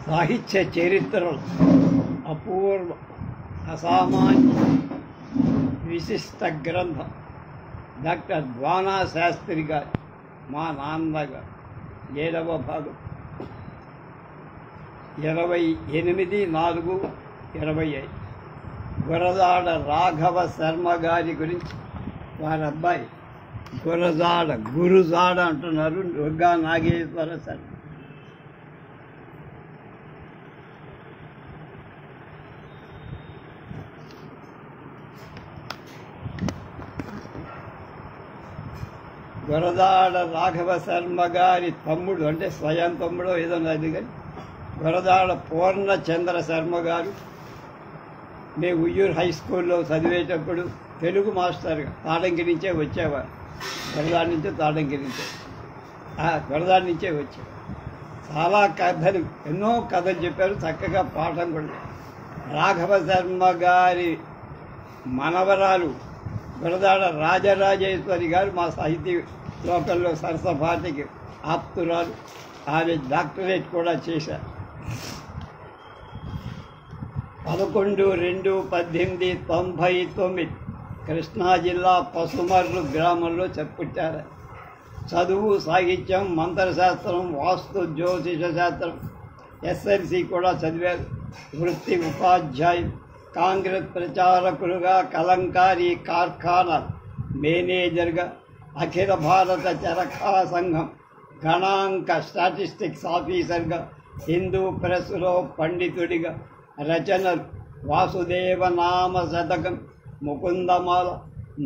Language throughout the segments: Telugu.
సాహిత్య చరిత్రలో అపూర్వ అసామాన్య విశిష్ట గ్రంథం డాక్టర్ ద్వానా శాస్త్రి గారి మా నాన్నగారు 7వ భాగం 28/4/25 గురజాడ రాఘవ శర్మ గారి గురించి వారి అబ్బాయి గురుజాడ అంటున్నారు దుర్గా నాగేశ్వర శర్మ. గురజాడ రాఘవ శర్మ గారి తమ్ముడు, అంటే స్వయం తమ్ముడు ఏదో అది, కానీ గురజాడ పూర్ణచంద్ర శర్మ గారు మేము ఉయ్యూరు హై స్కూల్లో చదివేటప్పుడు తెలుగు మాస్టర్గా తాడంగి నుంచే వచ్చేవారు. గురజాడ నుంచే తాడంగి నుంచే గురజాడ నుంచే వచ్చేవారు. చాలా కథలు, ఎన్నో కథలు చెప్పారు, చక్కగా పాఠం కూడా. రాఘవ శర్మ గారి మనవరాలు గురజాడ రాజరాజేశ్వరి గారు మా సాహితీ లోకల్లో సరసభాటికి ఆప్తురాలు. ఆమె డాక్టరేట్ కూడా చేశారు. 11/2/1899 కృష్ణా జిల్లా పసుమర్రు గ్రామంలో పుట్టారు. చదువు, సాహిత్యం, మంత్రశాస్త్రం, వాస్తు, జ్యోతిష శాస్త్రం, ఎస్ఎల్సి కూడా చదివారు. వృత్తి ఉపాధ్యాయులు, కాంగ్రెస్ ప్రచారకులుగా, కలంకారీ కార్ఖానా మేనేజర్గా, అఖిల భారత చరఖా సంఘం గణాంక స్టాటిస్టిక్స్ ఆఫీసర్గా, హిందూ ప్రెస్లో పండితుడిగా, రచనలు వాసుదేవ నామ శతకం, ముకుందమాల,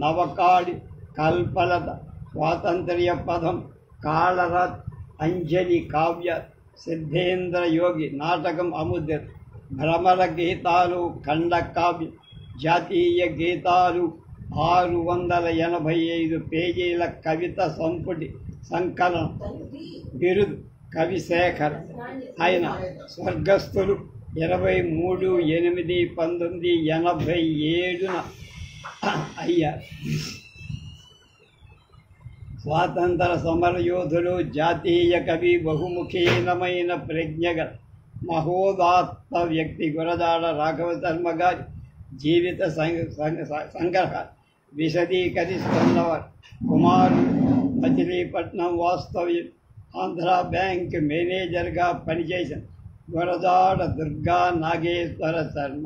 నవకాడి, కల్పలత, స్వాతంత్ర్య పదం, కాళరత్, అంజలి కావ్య, సిద్ధేంద్ర యోగి నాటకం అముద్ర, భ్రమర గీతాలు, ఖండకావ్యం, జాతీయ గీతాలు, 685 పేజీల కవిత సంపుటి సంకలనం, బిరుదు కవిశేఖర్. ఆయన స్వర్గస్థులు 23/8/1987 అయ్యారు. స్వాతంత్ర సమరయోధులు, జాతీయ కవి, బహుముఖీనమైన ప్రజ్ఞగల మహోదాత్త వ్యక్తి గురజాడ రాఘవ శర్మ గారి జీవిత సంగ్రహ విశదీకరిస్తున్నవారు. కుమారుడు మచిలీపట్నం వాస్తవ్యం, ఆంధ్ర బ్యాంక్ మేనేజర్గా పనిచేసిన గురజాడ దుర్గా నాగేశ్వర శర్మ.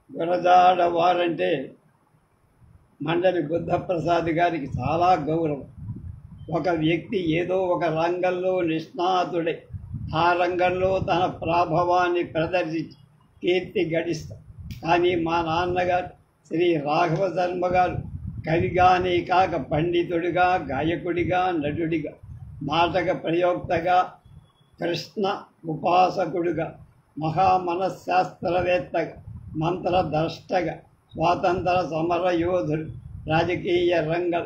గురజాడ వారంటే మండలి బుద్ధప్రసాద్ గారికి చాలా గౌరవం. ఒక వ్యక్తి ఏదో ఒక రంగంలో నిష్ణాతుడై ఆ రంగంలో తన ప్రాభవాన్ని ప్రదర్శించి కీర్తి గడిస్తారు. కానీ మా నాన్నగారు శ్రీ రాఘవ శర్మ గారు కవిగానే కాక పండితుడిగా, గాయకుడిగా, నటుడిగా, నాటక ప్రయోక్తగా, కృష్ణ ఉపాసకుడుగా, మహామనశాస్త్రవేత్తగా, మంత్రద్రష్టగా, స్వాతంత్ర సమర యోధుడు, రాజకీయ రంగం,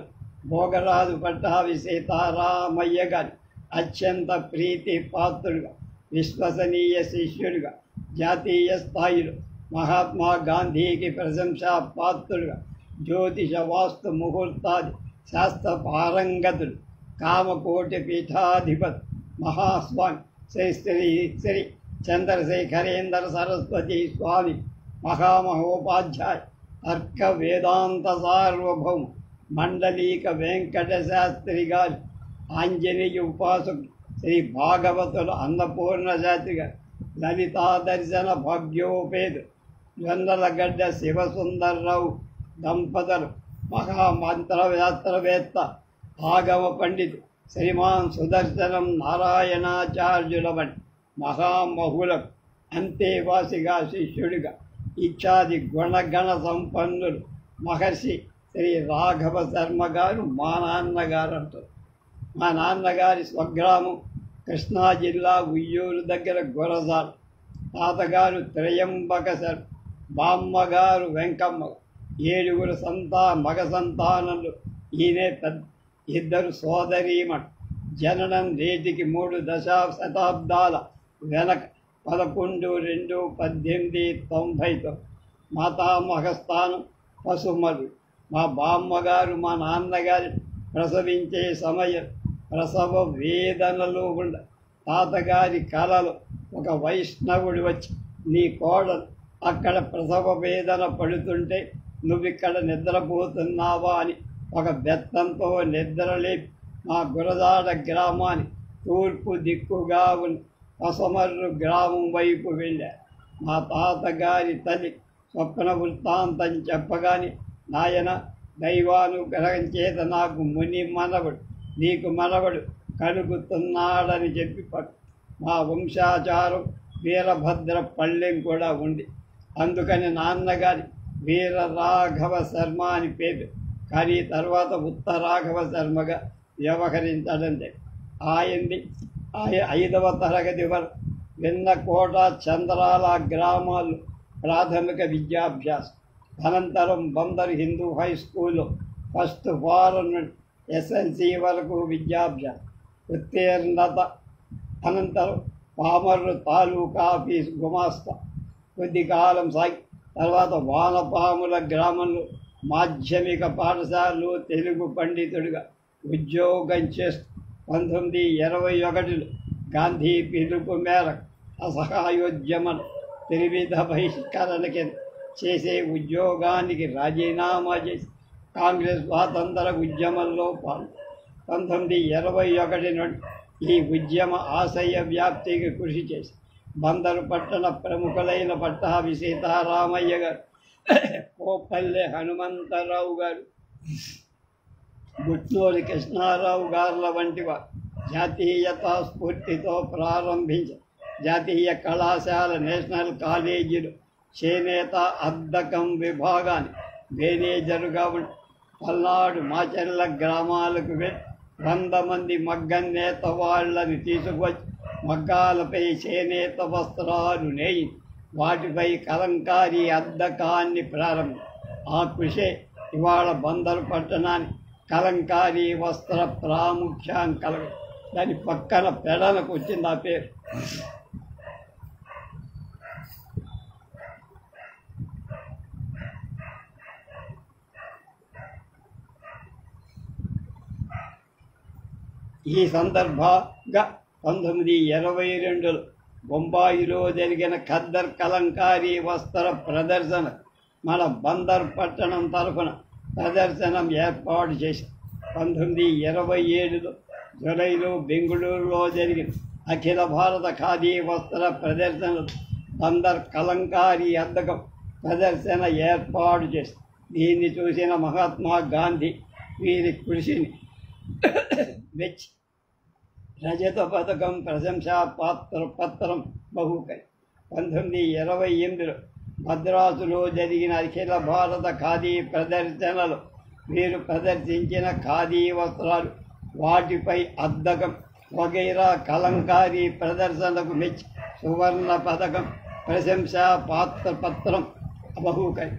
భోగరాజు పట్టాభి సీతారామయ్య గారి అత్యంత ప్రీతి పాత్రుడుగా, విశ్వసనీయ శిష్యుడిగా, జాతీయ స్థాయిలో మహాత్మా గాంధీకి ప్రశంసా పాత్రుడుగా, జ్యోతిష వాస్తు ముహూర్తాది శాస్త్ర పారంగతుడు, కామకోటి పీఠాధిపతి, మహాస్వామి శ్రీ శ్రీ శ్రీ చంద్రశేఖరేంద్ర సరస్వతి స్వామి, మహామహోపాధ్యాయ, తర్క వేదాంత సార్వభౌమ, మండలీక వెంకట శాస్త్రి గారు, ఆంజనేయ ఉపాసకుడు శ్రీ భాగవతుల అన్నపూర్ణ శాస్త్రి గారు, లలితా దర్శన భాగ్యోపేదు జొన్నలగడ్డ శివసుందర్రావు దంపతులు, మహామంత్రశాస్త్రవేత్త, ఆగమ పండితు శ్రీమాన్ సుదర్శనం నారాయణాచార్యుల వంటి మహామహులకు అంతేవాసిగా, శిష్యుడిగా, ఇత్యాది గుణగణ సంపన్నులు మహర్షి శ్రీ రాఘవ శర్మ గారు మా నాన్నగారు అంటారు. మా నాన్నగారి స్వగ్రామం కృష్ణా జిల్లా ఉయ్యూరు దగ్గర గురజాడ. తాతగారు త్రయంబక శర్మ, బామ్మగారు వెంకమ్మ. 7 మగ సంతానంలో ఈయనే పెద్ద. 2 సోదరీమణులు. జననం నేటికి 3 దశాబ్దాల వెనక 11/2/1899. మాతామహ స్థానం పసుమరు. మా బామ్మగారు మా నాన్నగారి ప్రసవించే సమయం ప్రసవ వేదనలో ఉండ తాతగారి కలలో ఒక వైష్ణవుడు వచ్చి నీ కోడలు అక్కడ ప్రసవ వేదన పడుతుంటే నువ్విక్కడ నిద్రపోతున్నావా అని ఒక బెత్తంతో నిద్రలేపి మా గురజాడ గ్రామాన్ని తూర్పు దిక్కుగా ఉన్న పసమర్రు గ్రామం వైపు వెళ్ళారు. మా తాతగారి తల్లి స్వప్న వృత్తాంతం చెప్పగానే, నాయన, దైవానుగ్రహం చేత నాకు ముని మనవడు, నీకు మనవడు కలుగుతున్నాడని చెప్పి మా వంశాచారం వీరభద్ర పళ్ళెం కూడా ఉంది. అందుకని నాన్నగారి వీర రాఘవ శర్మ అని పేరు, కానీ తర్వాత ఉత్తరాఘవ శర్మగా వ్యవహరించడంతే. ఆయన్ని 5వ తరగతి వరకు వెన్నకోట, చంద్రాల గ్రామాల్లో ప్రాథమిక విద్యాభ్యాసం, అనంతరం బందర్ హిందూ హై స్కూల్లో ఫస్ట్ ఫారం నుండి ఎస్ఎల్సి వరకు విద్యాభ్యాసం, ఉత్తీర్ణత అనంతరం పామర్రు తాలూకా ఆఫీస్ గుమాస్తా కొద్ది కాలం సాగి తర్వాత వానపాముల గ్రామంలో మాధ్యమిక పాఠశాలలో తెలుగు పండితుడిగా ఉద్యోగం చేస్తూ 1921లో గాంధీ పిలుపు మేరకు అసహాయోద్యమం త్రివిధ బహిష్కరణ కింద చేసే ఉద్యోగానికి రాజీనామా చేసి కాంగ్రెస్ స్వాతంత్ర ఉద్యమంలో పాల్గొని 1921 నుండి ఈ ఉద్యమ ఆశయ వ్యాప్తికి కృషి చేసి బందరు పట్టణ ప్రముఖులైన పట్టాభి సీతారామయ్య గారు, కోపల్లె హనుమంతరావు గారు, గుట్నూరి కృష్ణారావు గారుల వంటి వారు జాతీయతా స్ఫూర్తితో ప్రారంభించారు. జాతీయ కళాశాల, నేషనల్ కాలేజీలు చేనేత అద్దకం విభాగాన్ని మేనేజరుగా ఉండి పల్నాడు మాచెల్ల గ్రామాలకు వెళ్ళి 100 మంది మగ్గం నేత వాళ్ళని తీసుకొచ్చి మగ్గాలపై చేనేత వస్త్రాలు నేయి వాటిపై కలంకారీ అద్దకాన్ని ప్రారంభం. ఆ కృషే ఇవాళ బందరు పట్టణాన్ని కలంకారీ వస్త్ర ప్రాముఖ్యం కలగ. దాని పక్కన పెడలకు వచ్చింది ఆ పేరు. ఈ సందర్భంగా 1922లో బొంబాయిలో జరిగిన ఖద్దర్ కలంకారీ వస్త్ర ప్రదర్శన మన బందర్ పట్టణం తరఫున ప్రదర్శనం ఏర్పాటు చేసి 1927లో జూలైలో బెంగళూరులో జరిగిన అఖిల భారత ఖాదీ వస్త్ర ప్రదర్శనలో బందర్ కలంకారీ అద్దకం ప్రదర్శన ఏర్పాటు చేసి దీన్ని చూసిన మహాత్మా గాంధీ వీరి కృషిని మెచ్చి రజత పథకం, ప్రశంసా పత్రం బహుకరి. 1928లో మద్రాసులో జరిగిన అఖిల భారత ఖాదీ ప్రదర్శనలో వీరు ప్రదర్శించిన ఖాదీ వస్త్రాలు, వాటిపై అద్దకం వగైరా కలంకారీ ప్రదర్శనకు మెచ్చి సువర్ణ పథకం, ప్రశంసా పత్రం బహుకరి.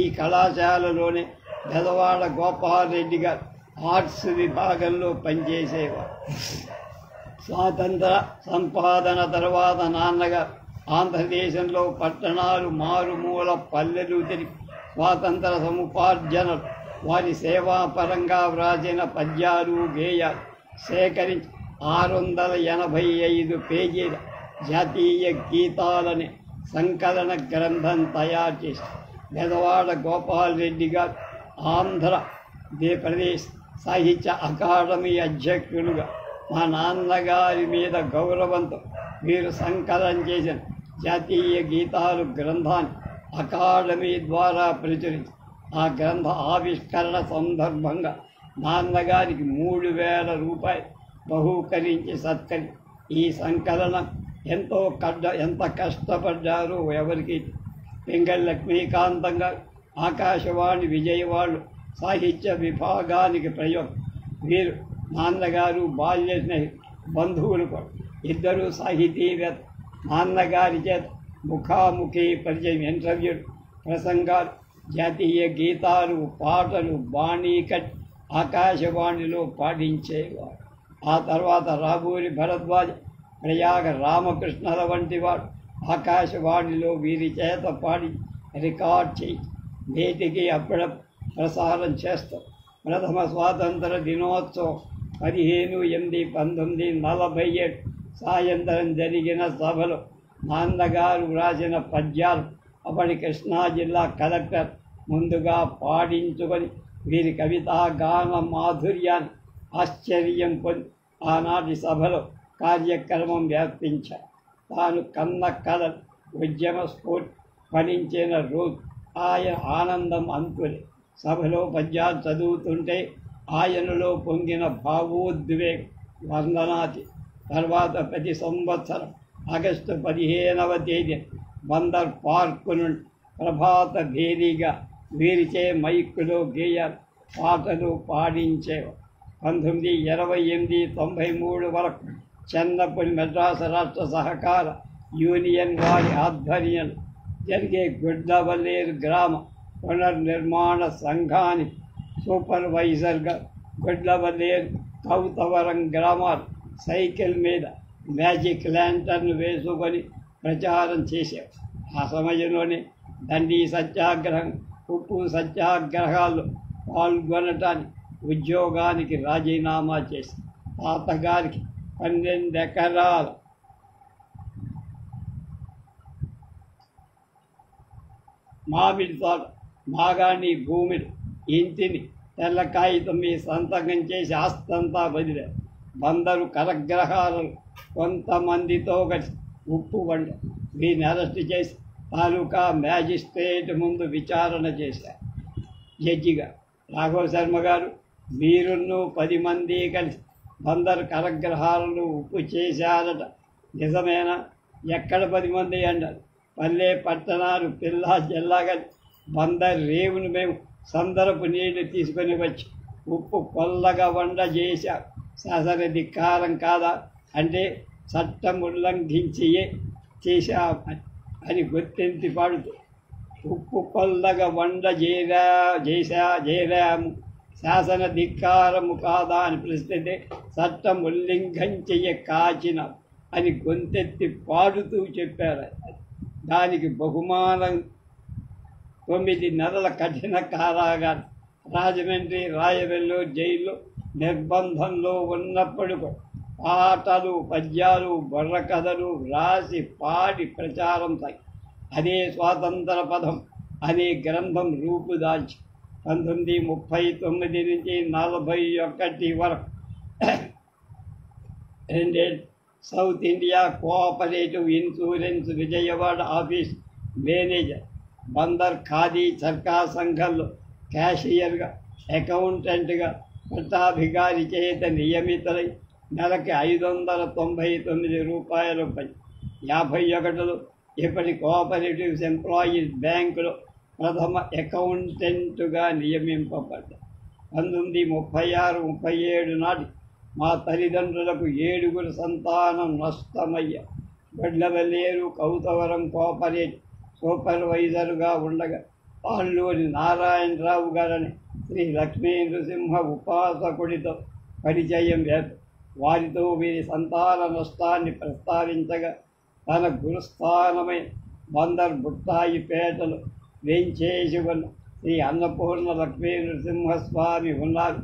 ఈ కళాశాలలోనే బెదవాడ గోపాలరెడ్డి గారు ఆర్ట్స్ విభాగంలో పనిచేసేవారు. స్వాతంత్ర సంపాదన తర్వాత నాన్నగారు ఆంధ్రదేశంలో పట్టణాలు, మారుమూల పల్లెలు తిరిగి స్వాతంత్ర సముపార్జనలు, వారి సేవాపరంగా వ్రాసిన పద్యాలు, గేయాలు సేకరించి 685 పేజీల జాతీయ గీతాలని సంకలన గ్రంథం తయారు చేసి బెదవాడ గోపాలరెడ్డి గారు ఆంధ్రప్రదేశ్ సాహిత్య అకాడమీ అధ్యక్షులుగా మా నాన్నగారి మీద గౌరవంతో వీరు సంకలనం చేసిన జాతీయ గీతాలు గ్రంథాన్ని అకాడమీ ద్వారా ప్రచురించి ఆ గ్రంథ ఆవిష్కరణ సందర్భంగా నాన్నగారికి 3000 రూపాయలు బహూకరించి సత్కరి. ఈ సంకలనం ఎంత కష్టపడ్డారో ఎవరికి. పింగళి లక్ష్మీకాంతం గారు ఆకాశవాణి విజయవాడలో సాహిత్య విభాగానికి ప్రయోగం. వీరు నాన్నగారు బాల్య బంధువులు కూడా, ఇద్దరు సాహితీవేత్త. నాన్నగారి చేత ముఖాముఖి పరిచయం, ఇంటర్వ్యూలు, ప్రసంగాలు, జాతీయ గీతాలు, పాటలు బాణీ కట్టి ఆకాశవాణిలో పాటించేవారు. ఆ తర్వాత రాబూరి భరద్వాజ, ప్రయాగ రామకృష్ణల వంటి వారు ఆకాశవాణిలో వీరి చేత పాడి రికార్డ్ చేయి నేటికి అప్పుడ ప్రసారం చేస్తారు. ప్రథమ స్వాతంత్ర దినోత్సవం 15/8/1947 సాయంత్రం జరిగిన సభలో నాన్నగారు వ్రాసిన పద్యాలు అప్పటి కృష్ణా జిల్లా కలెక్టర్ ముందుగా పాడించుకొని వీరి కవితా గాన మాధుర్యాన్ని ఆశ్చర్యం పొంది ఆనాటి సభలో కార్యక్రమం వ్యాపించారు. తాను కన్న కళలు ఉద్యమ స్ఫూర్తి ఫలించిన రోజు ఆయన ఆనందం అంతులే. సభలో పద్యాలు చదువుతుంటే ఆయనలో పొంగిన భావోద్వేగం వందనాది. తర్వాత ప్రతి సంవత్సరం ఆగస్టు 15వ తేదీ బందర్ పార్కు నుండి ప్రభాత భేరీగా వీరిచే మైకులో గేయాలు పాటలు పాడించేవారు. 1928-93 వరకు చెన్నపల్లి మెడ్రాసు రాష్ట్ర సహకార యూనియన్ వారి ఆధ్వర్యంలో జరిగే గుడ్లవల్లేరు గ్రామ పునర్నిర్మాణ సంఘానికి సూపర్వైజర్గా గుడ్లవల్లేరు కౌతవరం గ్రామాలు సైకిల్ మీద మ్యాజిక్ ల్యాంటర్న్ వేసుకొని ప్రచారం చేసేవారు. ఆ సమయంలోనే దండి సత్యాగ్రహం, ఉప్పు సత్యాగ్రహాల్లో పాల్గొనటానికి ఉద్యోగానికి రాజీనామా చేసి తాతగారికి 12 ఎకరాల మామిడి తోట, మాగాణి భూమిని, ఇంటిని తెల్ల కాగితం మీద సంతకం చేసి ఆస్తంతా వదిలారు. బందరు కరగ్రహాలను కొంతమందితో కలిసి ఉప్పు వండ వీరిని అరెస్ట్ చేసి తాలూకా మ్యాజిస్ట్రేట్ ముందు విచారణ చేశారు. జడ్జిగా రాఘవ శర్మ గారు, మీరును 10 మంది కలిసి బందరు కరగ్రహాలను ఉప్పు చేశారట, నిజమేనా? ఎక్కడ 10 మంది అన్నారు? పల్లె పట్టణాలు పిల్లా జిల్లాగా బందర్ రేవును మేము సందరపు నీళ్లు తీసుకొని వచ్చి ఉప్పు కొల్లగా వండ చేశాం. శాసన ధిక్కారం కాదా? అంటే చట్టం ఉల్లంఘించియే చేశామని గుర్తించి పాడుతూ ఉప్పు కొల్లగా వండ చేరాము శాసన ధిక్కారము కాదా అని ప్రశ్నిస్తే చట్టం ఉల్లంఘించే కాచినాం అని గొంతెత్తి పాడుతూ చెప్పారు. దానికి బహుమానం 9 నెలల కఠిన కారాగారం. రాజమండ్రి, రాయవెల్లూరు జైల్లో నిర్బంధంలో ఉన్నప్పుడు పాటలు, పద్యాలు, బుర్ర కథలు రాసి పాడి ప్రచారం సాగి అదే స్వాతంత్ర పదం అనే గ్రంథం రూపుదాల్చి 1939 నుంచి 41 వరకు 2 south India cooperative insurance Vijayawada office manager, Bandar khadi charkha సంఘంలో క్యాషియర్గా, అకౌంటెంట్గా పట్టాభిగారి చేత నియమితులై నెలకి 599 రూపాయలు పై 51లో ఇప్పటి కోఆపరేటివ్స్ ఎంప్లాయీస్ బ్యాంకులో ప్రథమ అకౌంటెంట్గా నియమింపబడ్డారు. 1936-37 నాటి మా తల్లిదండ్రులకు 7 సంతానం నష్టమయ్యారు. గొడ్లవల్లేరు కౌతవరం కోఆపరేటివ్ సూపర్వైజర్గా ఉండగా పాల్లూరి నారాయణరావు గారని శ్రీ లక్ష్మీ నృసింహ ఉపాసకుడితో పరిచయం లేదు. వారితో వీరి సంతాన నష్టాన్ని ప్రస్తావించగా తన గురుస్థానమైన బందర్ బుట్టాయిపేటలో వేంచేసి ఉన్న శ్రీ అన్నపూర్ణ లక్ష్మీ నృసింహస్వామి ఉన్నారు.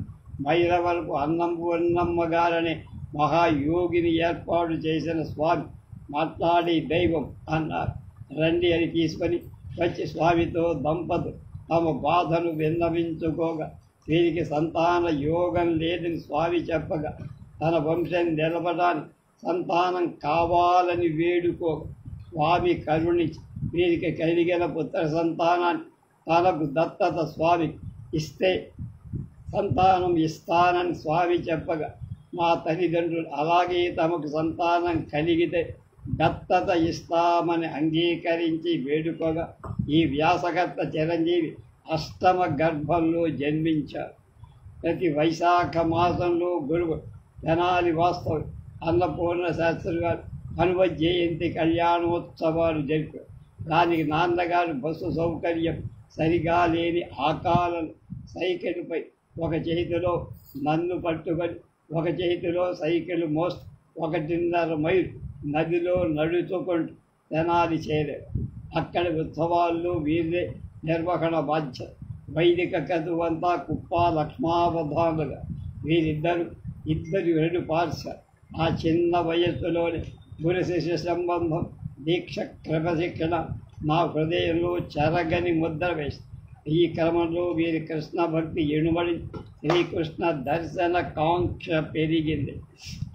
మైలవరపు అన్నపూర్ణమ్మ గారనే మహాయోగిని ఏర్పాటు చేసిన స్వామి మాట్లాడి దైవం అన్నారు. రండి అని తీసుకొని వచ్చి స్వామితో దంపతులు తమ బాధను విన్నవించుకోగా వీరికి సంతాన యోగం లేదని స్వామి చెప్పగా తన వంశం నిలబడానికి సంతానం కావాలని వేడుకోగా స్వామి కరుణించి వీరికి కలిగిన పుత్ర సంతానాన్ని తనకు దత్తత స్వామి ఇస్తే సంతానం ఇస్తానని స్వామి చెప్పగా మా తల్లిదండ్రులు అలాగే తమకు సంతానం కలిగితే దత్తత ఇస్తామని అంగీకరించి వేడుకోగా ఈ వ్యాసకర్త చిరంజీవి అష్టమ గర్భంలో జన్మించారు. ప్రతి వైశాఖ మాసంలో గురువు తెనాలి వాస్తవం అన్నపూర్ణ శాస్త్రి గారు హనుమ జయంతి కళ్యాణోత్సవాలు జరిపారు. దానికి నాన్నగారు బస్సు సౌకర్యం సరిగా లేని ఆకాలను సైకిల్పై ఒక చేతిలో నన్ను పట్టుకొని ఒక చేతిలో సైకిల్ మోస్తూ 1.5 మైలు నదిలో నడుచుకుంటూ తెనాలి చేరారు. అక్కడి ఉత్సవాల్లో వీళ్ళే నిర్వహణ బాధ్యత. వైదిక కథువంతా కుప్ప లక్ష్మావధానులుగా వీరిద్దరు 2 పార్శ్వ ఆ చిన్న వయస్సులోనే గురు శిష్య సంబంధం, దీక్ష, క్రమశిక్షణ మా హృదయంలో చెరగని ముద్ర వేస్తుంది. ఈ క్రమంలో వీరి కృష్ణ భక్తి ఇనుమడి శ్రీకృష్ణ దర్శన కాంక్ష పెరిగింది.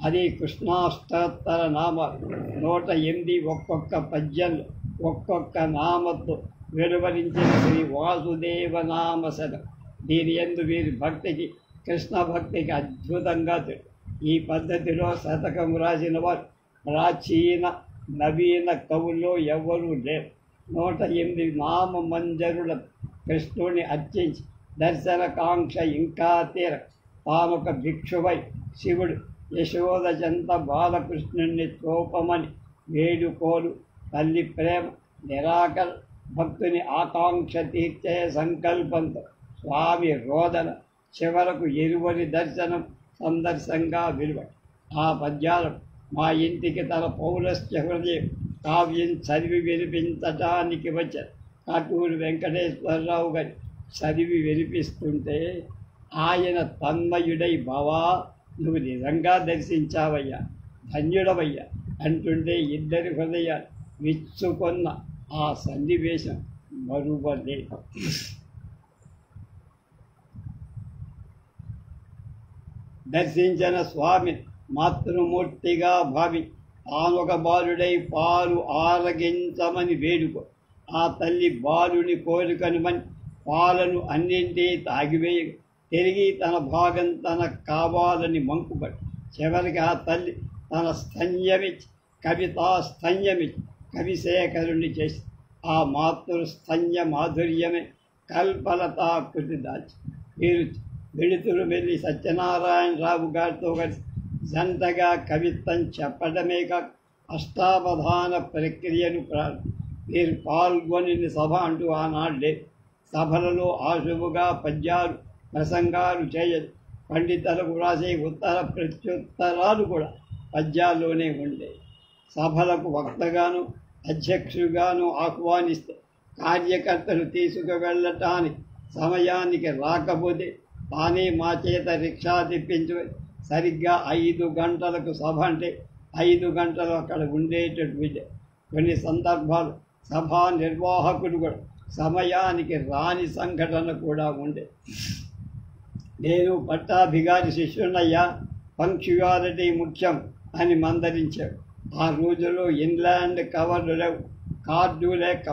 అది కృష్ణాష్టోత్తర నామాలు 108 ఒక్కొక్క పద్యంలో ఒక్కొక్క నామతో వెలువరించిన శ్రీ వాసుదేవ నామశతం. దీని యందు వీరి భక్తికి, కృష్ణ భక్తికి అద్భుతంగా తెలుసు. ఈ పద్ధతిలో శతకం రాసిన వారు ప్రాచీన నవీన కవుల్లో ఎవరూ లేరు. 108 నామ మంజరుల కృష్ణుని అర్చించి దర్శన కాంక్ష ఇంకా తీర తానొక భిక్షువై శివుడు యశోద చెంత బాలకృష్ణుణ్ణి చూపమని వేడుకోలు. తల్లి ప్రేమ నిరాకర భక్తుని ఆకాంక్ష తీర్చే సంకల్పంతో స్వామి రోదన చివరకు ఇరువురి దర్శనం సందర్శంగా విలువ. ఆ పద్యాలను మా ఇంటికి తన పౌరస్త్య హృదయం కావ్యం చదివి వినిపించటానికి వచ్చారు. కాటూరు వెంకటేశ్వరరావు గారి చదివి వినిపిస్తుంటే ఆయన తన్మయుడై, బావా నువ్వు నిజంగా దర్శించావయ్యా, ధన్యుడవయ్యా అంటుంటే ఇద్దరి హృదయాలు విచ్చుకొన్న ఆ సన్నివేశం మరువలేదు. దర్శించిన స్వామి మాతృమూర్తిగా భావి తానొక బాలుడై పాలు ఆరగించమని వేడుకో. ఆ తల్లి బాలుని కోరికనుమని పాలను అన్నింటి తాగివేయ తిరిగి తన భాగం తనకు కావాలని మంకుపడి చివరికి ఆ తల్లి తన స్తన్యమిచ్చి, కవితా స్తన్యమిచ్చి కవిశేఖరుణ్ణి చేసి ఆ మాతృస్తన్య మాధుర్యమే కల్పలతాకృతి దాల్చి వీరు వెళుతురు వెళ్ళి సత్యనారాయణరావు గారితో కలిసి జంటగా కవిత్వం చెప్పడమే కాక అష్టావధాన ప్రక్రియను వీరు పాల్గొని సభ అంటూ ఆనాడు లేదు. సభలలో ఆశువుగా పద్యాలు, ప్రసంగాలు చేయదు. పండితులకు వ్రాసే ఉత్తర ప్రత్యుత్తరాలు కూడా పద్యాల్లోనే ఉండేవి. సభలకు వక్తగాను అధ్యక్షుగాను ఆహ్వానిస్తే కార్యకర్తలు తీసుకువెళ్ళటానికి సమయానికి రాకపోతే తానే మా చేత రిక్షా తెప్పించు సరిగ్గా 5 గంటలకు సభ అంటే 5 గంటలు అక్కడ ఉండేటటువంటి కొన్ని సందర్భాలు సభా నిర్వాహకులు కూడా సమయానికి రాని సంఘటన కూడా ఉండే. నేను పట్టాభిగారి శిష్యునయ్యా, పంక్చువాలిటీ ముఖ్యం అని మందలించాడు. ఆ రోజుల్లో ఇన్లాండ్ కవర్లు లేవు, కార్డు లేక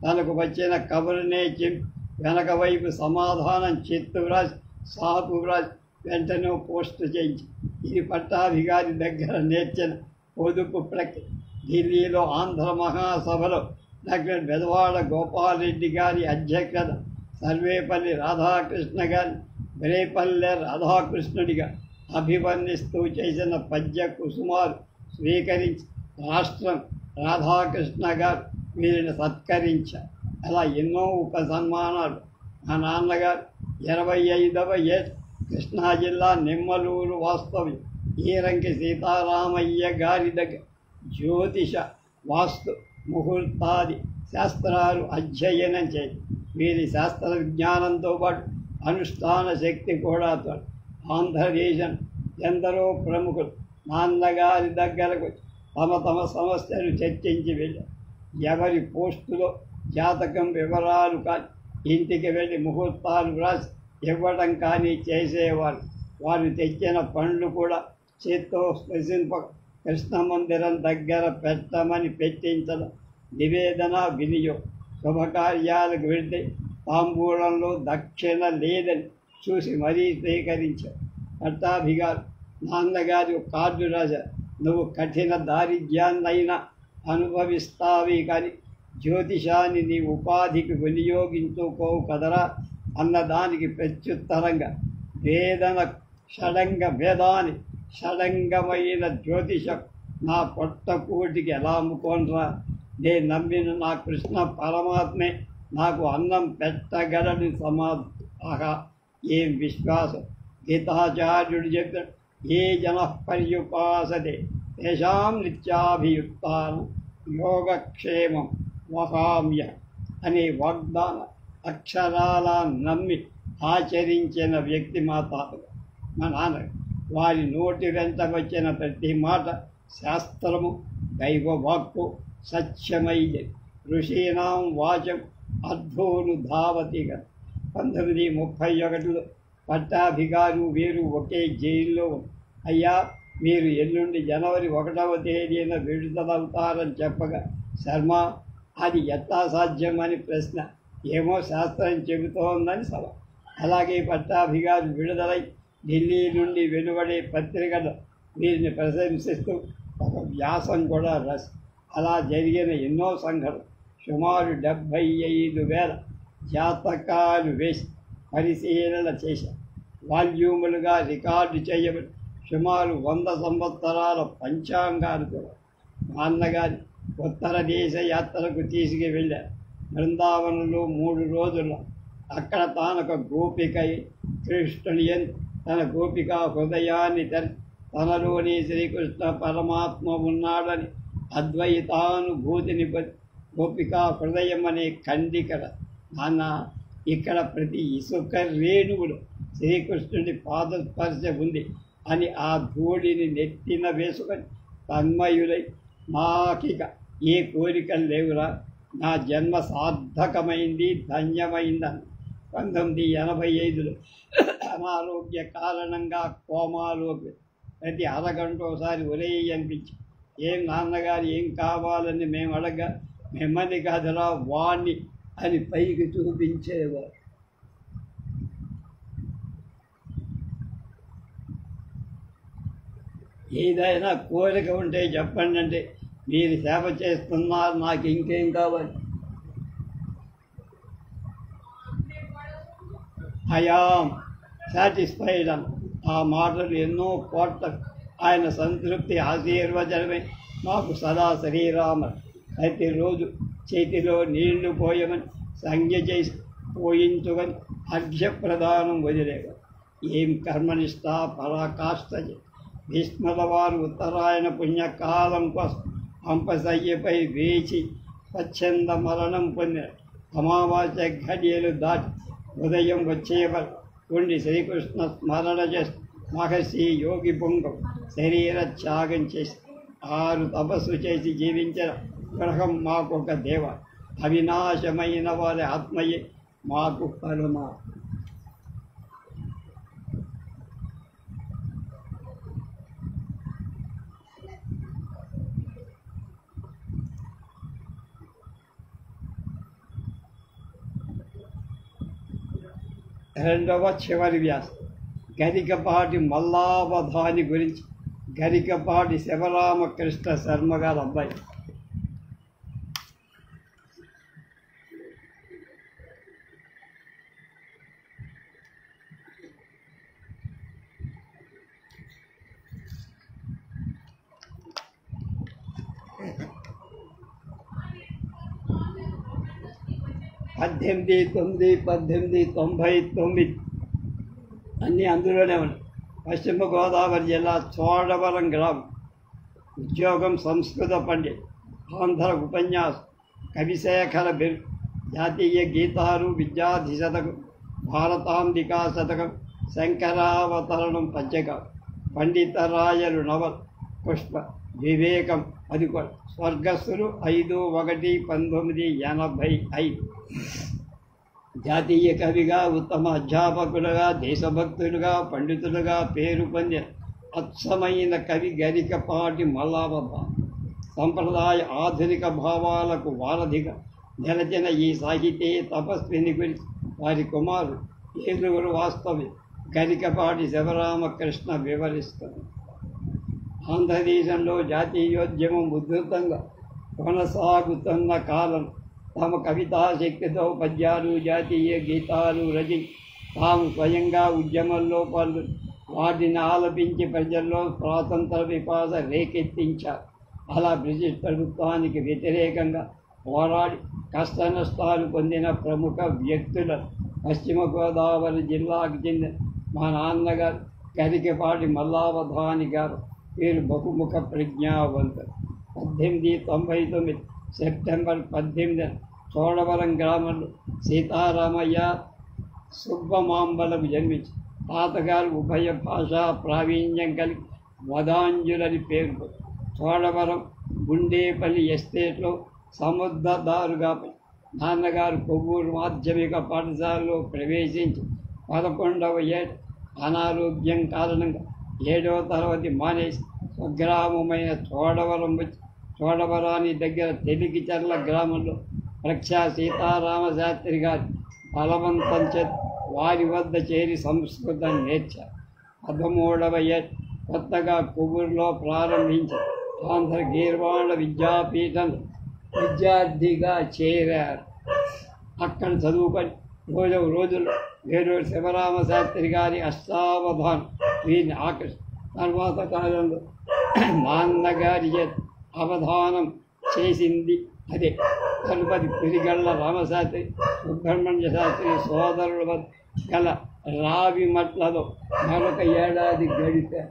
తనకు వచ్చిన కవర్నే చింపి వెనక వైపు సమాధానం చేత్తు వ్రాసి సాపు వ్రాసి వెంటనే పోస్టు చేయించి ఇది పట్టాభిగారి దగ్గర నేర్చిన పొదుపు ప్రక్రియ. ఢిల్లీలో ఆంధ్ర మహాసభలో డాక్టర్ బెదవాడ గోపాలరెడ్డి గారి అధ్యక్షత సర్వేపల్లి రాధాకృష్ణ గారి బరేపల్లె రాధాకృష్ణుడిగా అభివర్ణిస్తూ చేసిన పద్య కుసుమాలు స్వీకరించి రాష్ట్రం రాధాకృష్ణ గారు వీరిని సత్కరించారు. అలా ఎన్నో ఉపసన్మానాలు. మా నాన్నగారు 25వ ఏట కృష్ణా జిల్లా నిమ్మలూరు వాస్తవ్యం ఈరంకి సీతారామయ్య గారి దగ్గర జ్యోతిష, వాస్తు, ముహూర్తాది శాస్త్రాలు అధ్యయనం చేసి వీరి శాస్త్ర విజ్ఞానంతో పాటు అనుష్ఠాన శక్తి కూడా తోడు. ఆంధ్రదేశం ఎందరో ప్రముఖులు నాన్నగారి దగ్గరకు తమ సమస్యలు చర్చించి వెళ్ళారు. ఎవరి పోస్టులో జాతకం వివరాలు కానీ ఇంటికి వెళ్ళి ముహూర్తాలు వ్రాసి ఇవ్వడం కానీ చేసేవారు. వారు తెచ్చిన పండ్లు కూడా చేత్తో స్పృశింపక కృష్ణ మందిరం దగ్గర పెట్టమని పెట్టించడం, నివేదన వినియోగం. శుభకార్యాలకు వెళ్తే తాంబూలంలో దక్షిణ లేదని చూసి మరీ స్వీకరించారు. పట్టాభిగారు నాన్నగారి కార్డు రాశారు, నువ్వు కఠిన దారిద్ర్యాన్నైనా అనుభవిస్తావి కానీ జ్యోతిషాన్ని నీ ఉపాధికి వినియోగించుకోవు కదరా అన్నదానికి ప్రత్యుత్తరంగా వేదన షడంగ వేదాన్ని షడంగమైన జ్యోతిషం నా పొట్టకూటికి ఎలా అమ్ముకోనరా? నేను నమ్మిన నా కృష్ణ పరమాత్మే నాకు అన్నం పెట్టగలని ఆహా ఏం విశ్వాసం! గీతాచార్యుడు చెప్పాడు, ఏ జన పర్యుపాసతే తేషాం నిత్యాభియుక్తానం యోగక్షేమం వహామ్య అనే వాగ్దాన అక్షరాల నమ్మి ఆచరించిన వ్యక్తి మా తాతగా. మా నాన్న వారి నోటి వెంట వచ్చిన ప్రతి మాట శాస్త్రము, దైవవాక్కు సత్యమైంది. ఋషీనాం వాచం అర్ధోను ధావతిగా. 1931లో పట్టాభి గారు వీరు ఒకే జైల్లో. అయ్యా, మీరు ఎల్లుండి జనవరి 1వ తేదీన విడుదలవుతారని చెప్పగా, శర్మ అది ఎట్లా సాధ్యమని ప్రశ్న. ఏమో శాస్త్రం చెబుతోందని సభ. అలాగే పట్టాభి గారు విడుదలై ఢిల్లీ నుండి వెలువడే పత్రికలు వీరిని ప్రశంసిస్తూ ఒక వ్యాసం కూడా రాసి, అలా జరిగిన ఎన్నో సంఘటనలు సుమారు 75,000 జాతకాలు వేసి పరిశీలన చేశారు. వాల్యూములుగా రికార్డు చేయబడి సుమారు 100 సంవత్సరాల పంచాంగాలు కూడా. నాన్నగారి ఉత్తర దేశ యాత్రకు తీసుకువెళ్ళారు. బృందావనంలో 3 రోజుల్లో అక్కడ తానొక గోపికై కృష్ణుని తన గోపికా హృదయాన్ని తనలోని శ్రీకృష్ణ పరమాత్మ ఉన్నాడని అద్వైతానుభూతిని గోపికా హృదయం అనే ఖండికర. నాన్న, ఇక్కడ ప్రతి ఇసుక రేణువులు శ్రీకృష్ణుడి పాదస్పర్శ ఉంది అని ఆ ధూళిని నెత్తిన వేసుకొని తన్మయులై, నాకిక ఏ కోరికలు లేవురా, నా జన్మ సార్థకమైంది, ధన్యమైందని 1985లో అనారోగ్య కారణంగా కోమాలోకి ప్రతి అరగంటోసారి ఒరేయి అనిపించి, ఏం నాన్నగారు ఏం కావాలని మేము అడగ, మిమ్మల్ని కాదురా వాణ్ణి అని పైకి చూపించేవారు. ఏదైనా కోరిక ఉంటే చెప్పండి అంటే, మీరు సేవ చేస్తున్నారు, నాకు ఇంకేం కావాలి. ఐయామ్ సాటిస్ఫైడ్ అని ఆ మాటలు ఎన్నో కోట్ల ఆయన సంతృప్తి ఆశీర్వచనమే మాకు సదా శ్రీరామ. ప్రతిరోజు చేతిలో నీళ్లు పోయమని సంజ్ఞ చేసి పోయించుకొని అర్ఘ్యప్రదానం వదిలేవారు. ఏం కర్మనిష్ట, పరాకాష్ట. భీష్మల వారు ఉత్తరాయణ పుణ్యకాలం కోసం అంపశయ్యపై వేచి స్వచ్ఛంద మరణం పొందారు. అమావాస్య ఘడియలు దాటి ఉదయం వచ్చేవారు ఉండి శ్రీకృష్ణ స్మరణ చేసి మహర్షి యోగి పొంగం శరీర త్యాగం చేసి 6 తపస్సు చేసి జీవించిన గ్రహం మాకొక దేవ. అవినాశమైన వారి ఆత్మయే మాకు పరమా. రెండవ చివరి వ్యాసం గరికపాటి మల్లావధాని గురించి. గరికపాటి శివరామకృష్ణ శర్మ గారు అబ్బాయి. పద్దెనిమిది 1899 అన్నీ అందులోనే ఉన్నాయి. పశ్చిమ గోదావరి జిల్లా చోడవరం గ్రామం. ఉద్యోగం సంస్కృత పండిట్, ఆంధ్ర ఉపన్యాసం, కవిశేఖర బిరుదు, జాతీయ గీతాలు, విద్యాధిశతకం, భారతాంబికా శతకం, శంకరావతరణం పద్యకం, పండితరాయలు నవల్, పుష్ప, వివేకం 11. స్వర్గస్థులు 5/1/1985. జాతీయ కవిగా, ఉత్తమ అధ్యాపకులుగా, దేశభక్తులుగా, పండితులుగా పేరు పొందిన అచ్చమైన కవి గరికపాటి మల్లావధాని. సంప్రదాయ ఆధునిక భావాలకు వారధిగా నిలచిన ఈ సాహితీ తపస్విని గురించి వారి కుమారుడు ఏలూరు వాస్తవి గరికపాటి శివరామకృష్ణ వివరిస్తారు. ఆంధ్రదేశంలో జాతీయోద్యమం ఉధృతంగా కొనసాగుతున్న కాలం తమ కవితాశక్తితో పద్యాలు, జాతీయ గీతాలు రచించి తాము స్వయంగా ఉద్యమంలో పాల్గొని వాటిని ఆలపించి ప్రజల్లో స్వాతంత్ర విపాస రేకెత్తించారు. అలా బ్రిటిష్ ప్రభుత్వానికి వ్యతిరేకంగా పోరాడి కష్ట నష్టాలు పొందిన ప్రముఖ వ్యక్తులను పశ్చిమ గోదావరి జిల్లాకు చెందిన మా నాన్నగారు గరికపాటి మల్లావధాని గారు. వీరు బహుముఖ ప్రజ్ఞావంతులు. 1899 సెప్టెంబర్ 18 చోడవరం గ్రామంలో సీతారామయ్య సుబ్బమాంబలకు జన్మించి తాతగారు ఉభయ భాషా ప్రావీణ్యం కలిగి వదాంజులని పేరు. చోడవరం గుండేపల్లి ఎస్టేట్లో సముద్రదారుగా నాన్నగారు కొవ్వూరు మాధ్యమిక పాఠశాలలో ప్రవేశించి 11వ ఏట అనారోగ్యం కారణంగా 7వ తరగతి మానేసి స్వగ్రామమైన చోడవరం వచ్చి చోడవరాని దగ్గర తెలికిచర్ల గ్రామంలో ప్రఖ్యా సీతారామ శాస్త్రి గారి బలవంతం చేత వారి వద్ద చేరి సంస్కృతాన్ని నేర్చారు. 13వ ఏట కొత్తగా కొవ్వూరులో ప్రారంభించి ఆంధ్ర గీర్వాణ విద్యాపీఠంలో విద్యార్థిగా చేరారు. అక్కడ చదువుకొని రోజుల్లో వేరూరు శివరామ శాస్త్రి గారి అష్టావధానం వీరిని ఆకర్షి తర్వాత కాలంలో నాన్నగారి అవధానం చేసింది అదే. తదుపరి పురిగళ్ళ రామశాస్త్రి సుబ్రహ్మణ్య శాస్త్రి సోదరుల వద్ద గల రావిమట్లలో మరొక ఏడాది గడిపారు.